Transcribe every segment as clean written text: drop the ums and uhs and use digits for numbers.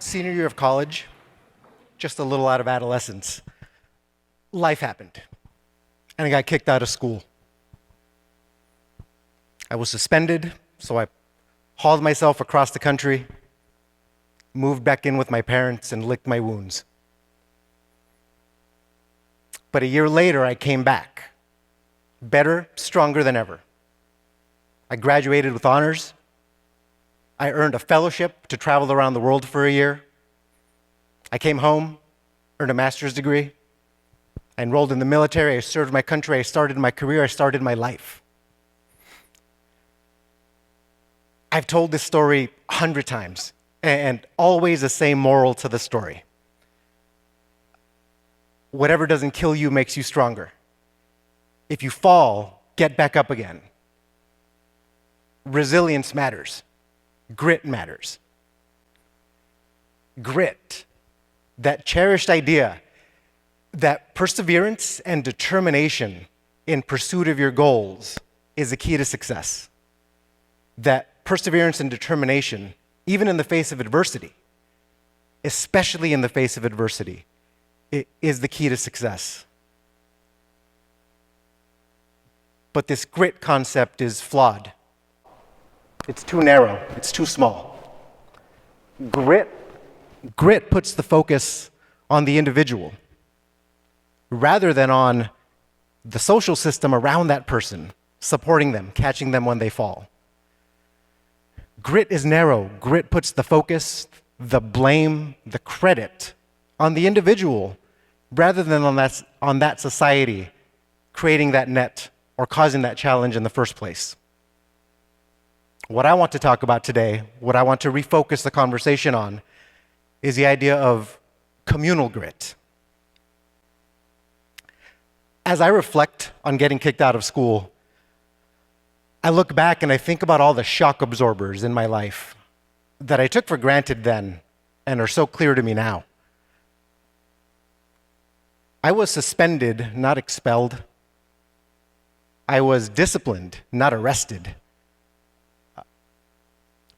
Senior year of college, just a little out of adolescence, life happened, and I got kicked out of school. I was suspended, so I hauled myself across the country, moved back in with my parents, and licked my wounds. But a year later, I came back, better, stronger than ever. I graduated with honors. I earned a fellowship to travel around the world for a year. I came home, earned a master's degree. I enrolled in the military. I served my country. I started my career. I started my life. I've told this story 100 times, and always the same moral to the story. Whatever doesn't kill you makes you stronger. If you fall, get back up again. Resilience matters. Grit matters. Grit, that cherished idea that perseverance and determination in pursuit of your goals is the key to success. That perseverance and determination, even in the face of adversity, especially in the face of adversity, it is the key to success. But this grit concept is flawed. It's too narrow. It's too small. Grit puts the focus on the individual rather than on the social system around that person, supporting them, catching them when they fall. Grit is narrow. Grit puts the focus, the blame, the credit on the individual rather than on that society creating that net or causing that challenge in the first place. What I want to talk about today, what I want to refocus the conversation on, is the idea of communal grit. As I reflect on getting kicked out of school, I look back and I think about all the shock absorbers in my life that I took for granted then and are so clear to me now. I was suspended, not expelled. I was disciplined, not arrested.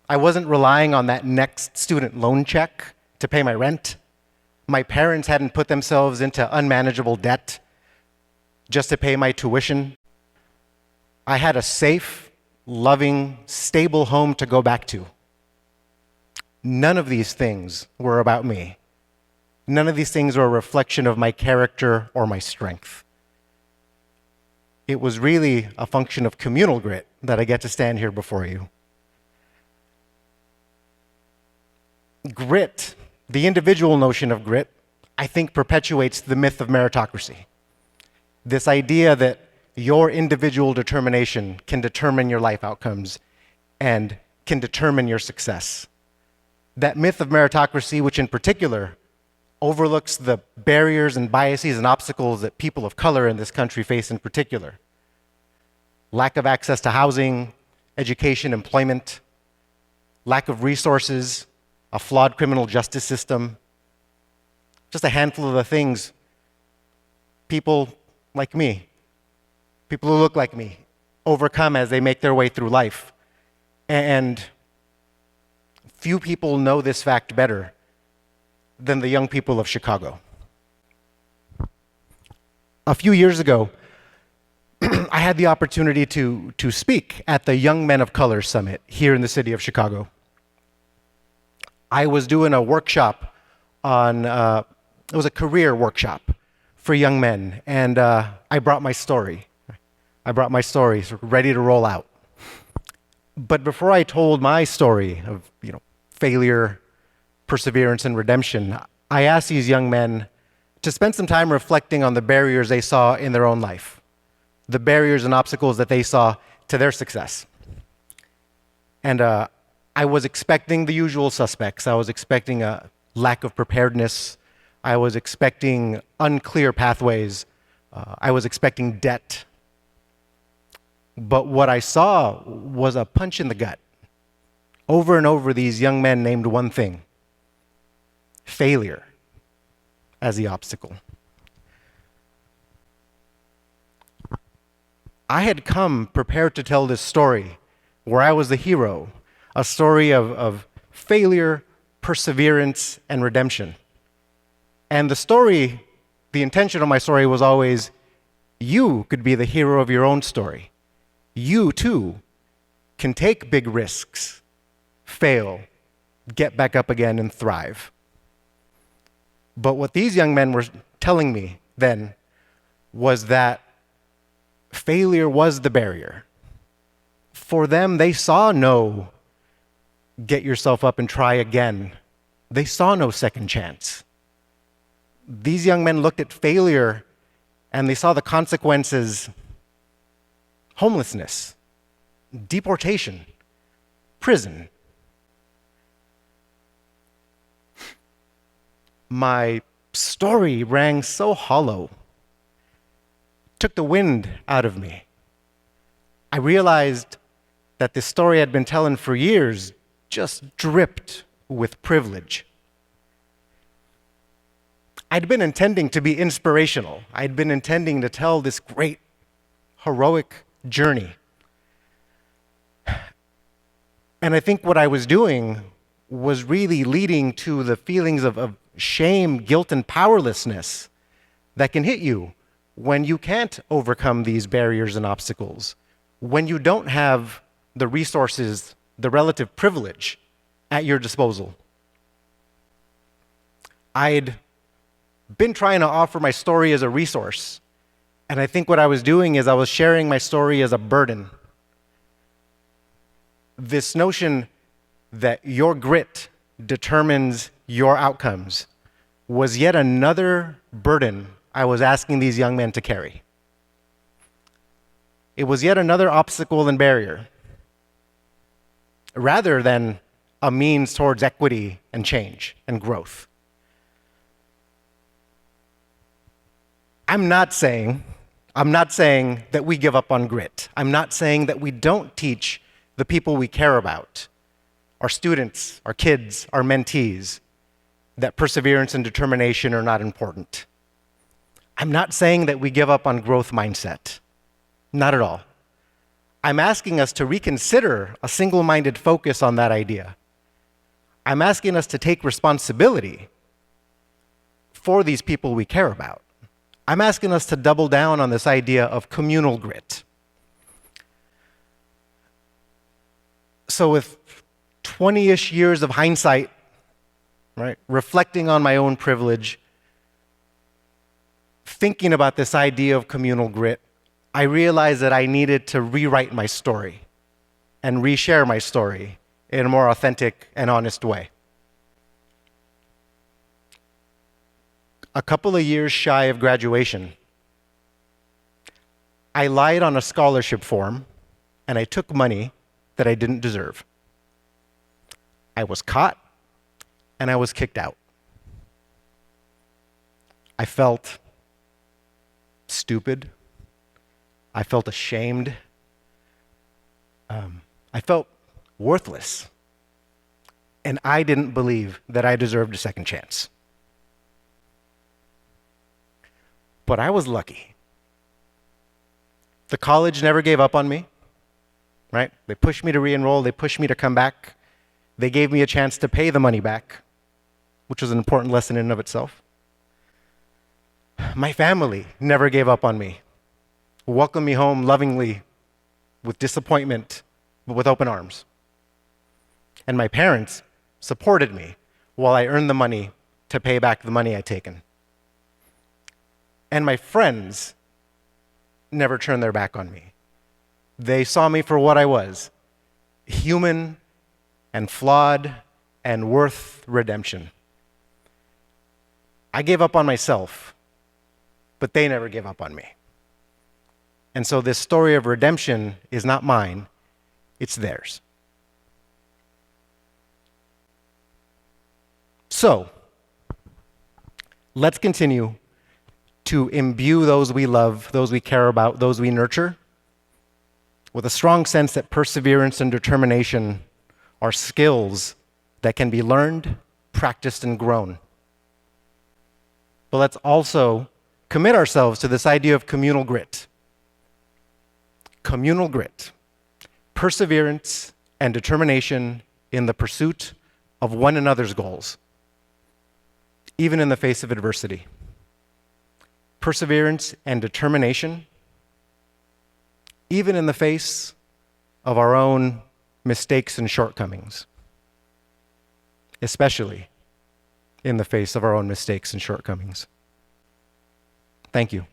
I wasn't relying on that next student loan check to pay my rent. My parents hadn't put themselves into unmanageable debt just to pay my tuition. I had a safe, loving, stable home to go back to. None of these things were about me. None of these things were a reflection of my character or my strength. It was really a function of communal grit that I get to stand here before you. Grit, the individual notion of grit, I think perpetuates the myth of meritocracy. This idea that your individual determination can determine your life outcomes and can determine your success. That myth of meritocracy, which in particular overlooks the barriers and biases and obstacles that people of color in this country face in particular. Lack of access to housing, education, employment, lack of resources, a flawed criminal justice system. Just a handful of the things people like me, people who look like me, overcome as they make their way through life. And few people know this fact better than the young people of Chicago. A few years ago, I had the opportunity to speak at the Young Men of Color Summit here in the city of Chicago. I was doing a workshop on, it was a career workshop for young men, and I brought my story. Ready to roll out. But before I told my story of, failure, perseverance, and redemption, I asked these young men to spend some time reflecting on the barriers they saw in their own life, the barriers and obstacles that they saw to their success. And I was expecting the usual suspects. I was expecting a lack of preparedness. I was expecting unclear pathways. I was expecting debt. But what I saw was a punch in the gut. Over and over, these young men named one thing: failure as the obstacle. I had come prepared to tell this story where I was the hero, a story of failure, perseverance, and redemption. And the intention of my story was always, you could be the hero of your own story. You, too, can take big risks, fail, get back up again, and thrive. But what these young men were telling me then was that failure was the barrier. For them, they saw no get yourself up and try again. They saw no second chance. These young men looked at failure and they saw the consequences: homelessness, deportation, prison. My story rang so hollow, took the wind out of me. I realized that this story I'd been telling for years just dripped with privilege. I'd been intending to be inspirational. I'd been intending to tell this great, heroic journey. And I think what I was doing was really leading to the feelings of shame, guilt, and powerlessness that can hit you when you can't overcome these barriers and obstacles, when you don't have the resources, the relative privilege at your disposal. I'd been trying to offer my story as a resource, and I think what I was doing is I was sharing my story as a burden. This notion that your grit determines your outcomes was yet another burden I was asking these young men to carry. It was yet another obstacle and barrier, rather than a means towards equity and change and growth. I'm not saying that we give up on grit. I'm not saying that we don't teach the people we care about, our students, our kids, our mentees, that perseverance and determination are not important. I'm not saying that we give up on growth mindset. Not at all. I'm asking us to reconsider a single-minded focus on that idea. I'm asking us to take responsibility for these people we care about. I'm asking us to double down on this idea of communal grit. So with 20-ish years of hindsight, right, reflecting on my own privilege, thinking about this idea of communal grit, I realized that I needed to rewrite my story and reshare my story in a more authentic and honest way. A couple of years shy of graduation, I lied on a scholarship form and I took money that I didn't deserve. I was caught and I was kicked out. I felt stupid. I felt ashamed. I felt worthless. And I didn't believe that I deserved a second chance. But I was lucky. The college never gave up on me, right? They pushed me to re-enroll. They pushed me to come back. They gave me a chance to pay the money back, which was an important lesson in and of itself. My family never gave up on me, welcomed me home lovingly, with disappointment, but with open arms. And my parents supported me while I earned the money to pay back the money I'd taken. And my friends never turned their back on me. They saw me for what I was, human and flawed and worth redemption. I gave up on myself, but they never gave up on me. And so this story of redemption is not mine, it's theirs. So, let's continue to imbue those we love, those we care about, those we nurture, with a strong sense that perseverance and determination are skills that can be learned, practiced, and grown. But let's also commit ourselves to this idea of communal grit. Communal grit, perseverance and determination in the pursuit of one another's goals, even in the face of adversity. Perseverance and determination, even in the face of our own mistakes and shortcomings, especially in the face of our own mistakes and shortcomings. Thank you.